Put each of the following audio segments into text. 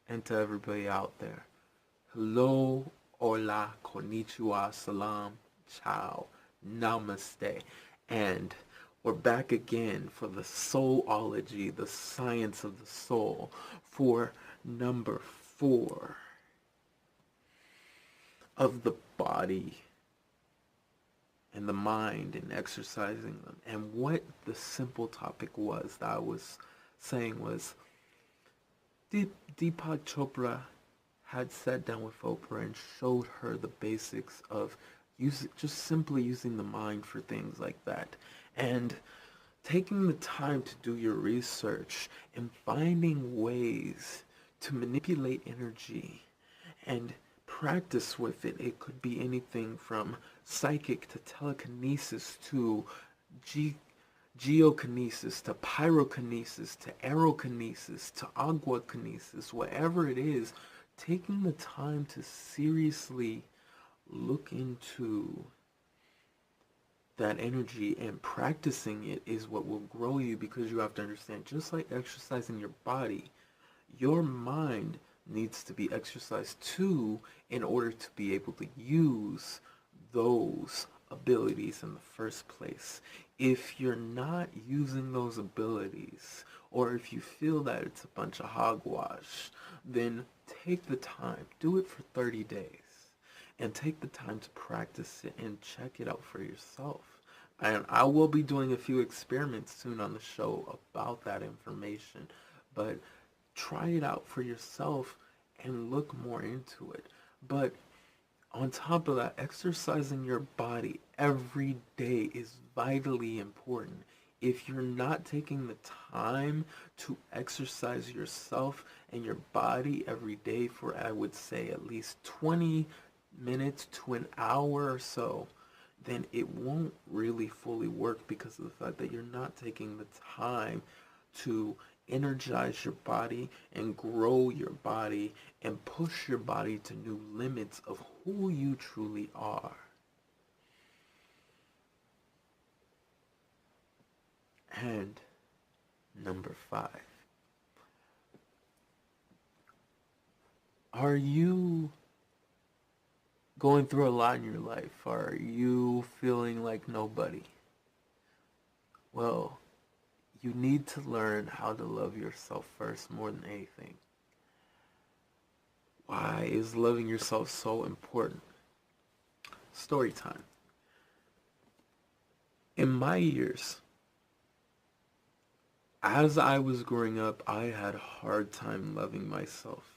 and to everybody out there. Hello, Hola, Konnichiwa, Salaam, Ciao, Namaste. And we're back again for the Soulology, the science of the soul, for number 4 of the body and the mind and exercising them. And what the simple topic was that I was saying was Deepak Chopra had sat down with Oprah and showed her the basics of just simply using the mind for things like that. And taking the time to do your research and finding ways to manipulate energy and practice with it. It could be anything from psychic to telekinesis to G geokinesis to pyrokinesis to aerokinesis to aguakinesis, whatever it is, taking the time to seriously look into that energy and practicing it is what will grow you, because you have to understand, just like exercising your body, your mind needs to be exercised too in order to be able to use those abilities in the first place. If you're not using those abilities, or if you feel that it's a bunch of hogwash, then take the time, do it for 30 days, and take the time to practice it and check it out for yourself. And I will be doing a few experiments soon on the show about that information, but try it out for yourself and look more into it. But on top of that, exercising your body every day is vitally important. If you're not taking the time to exercise yourself and your body every day for, I would say, at least 20 minutes to an hour or so, then it won't really fully work, because of the fact that you're not taking the time to energize your body and grow your body and push your body to new limits of who you truly are. And number 5. Are you going through a lot in your life? Are you feeling like nobody? Well, you need to learn how to love yourself first more than anything. Why is loving yourself so important? Story time. In my years, as I was growing up, I had a hard time loving myself.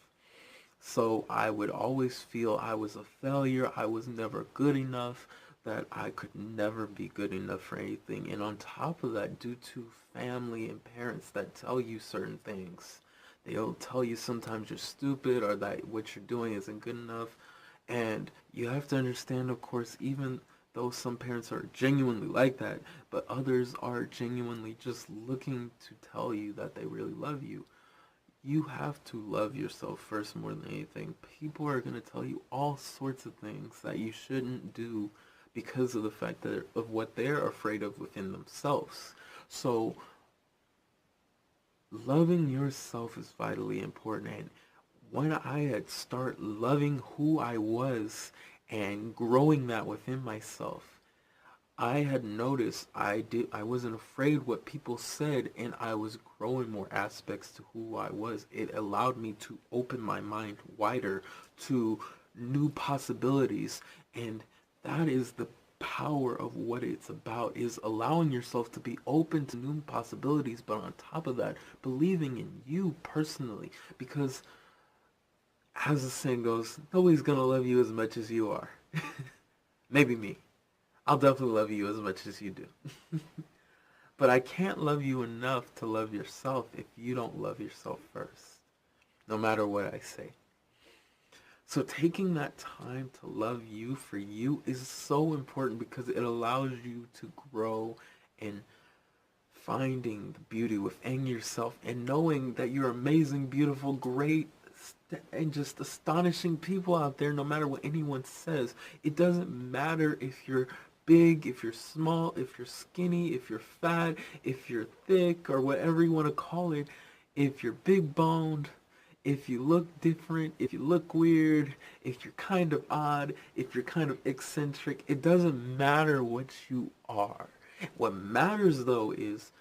So I would always feel I was a failure, I was never good enough, that I could never be good enough for anything. And on top of that, due to family and parents that tell you certain things, they'll tell you sometimes you're stupid or that what you're doing isn't good enough. And you have to understand, of course, even though some parents are genuinely like that, but others are genuinely just looking to tell you that they really love you. You have to love yourself first more than anything. People are going to tell you all sorts of things that you shouldn't do because of the fact that of what they're afraid of within themselves. So loving yourself is vitally important. And when I had start loving who I was and growing that within myself, I had noticed I wasn't afraid what people said, and I was growing more aspects to who I was. It allowed me to open my mind wider to new possibilities, and that is the power of what it's about, is allowing yourself to be open to new possibilities, but on top of that, believing in you personally, because as the saying goes, nobody's gonna love you as much as you are. Maybe me. I'll definitely love you as much as you do. But I can't love you enough to love yourself if you don't love yourself first, no matter what I say. So taking that time to love you for you is so important, because it allows you to grow and finding the beauty within yourself and knowing that you're amazing, beautiful, great, and just astonishing people out there, no matter what anyone says. It doesn't matter if you're big, if you're small, if you're skinny, if you're fat, if you're thick, or whatever you want to call it, if you're big boned, If you look different, if you look weird, if you're kind of odd, if you're kind of eccentric, it doesn't matter what you are. What matters though is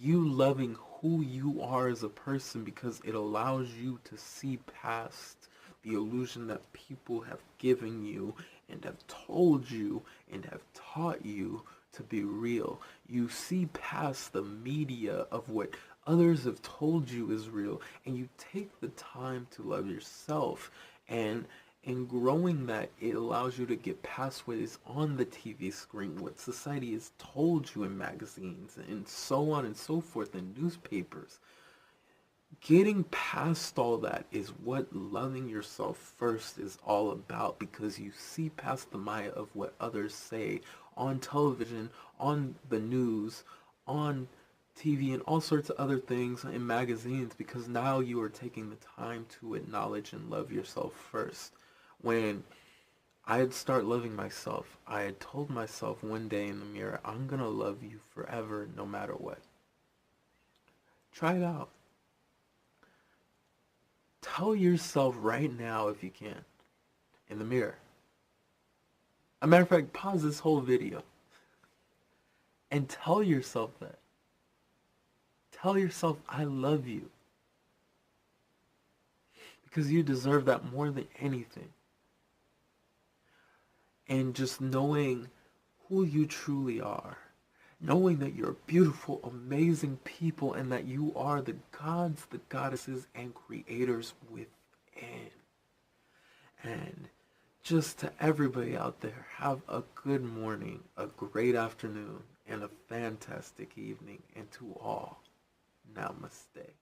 you loving who you are as a person, because it allows you to see past the illusion that people have given you and have told you and have taught you to be real. You see past the media of what others have told you is real, and you take the time to love yourself. And in growing that, it allows you to get past what is on the TV screen, what society has told you in magazines, and so on and so forth in newspapers. Getting past all that is what loving yourself first is all about, because you see past the maya of what others say on television, on the news, on TV, and all sorts of other things in magazines, because now you are taking the time to acknowledge and love yourself first. When I had start loving myself, I had told myself one day in the mirror, I'm gonna love you forever no matter what. Try it out. Tell yourself right now, if you can, in the mirror. A matter of fact, pause this whole video and tell yourself that. Tell yourself, I love you. Because you deserve that more than anything. And just knowing who you truly are, knowing that you're beautiful, amazing people, and that you are the gods, the goddesses, and creators within. And just to everybody out there, have a good morning, a great afternoon, and a fantastic evening. And to all, Namaste.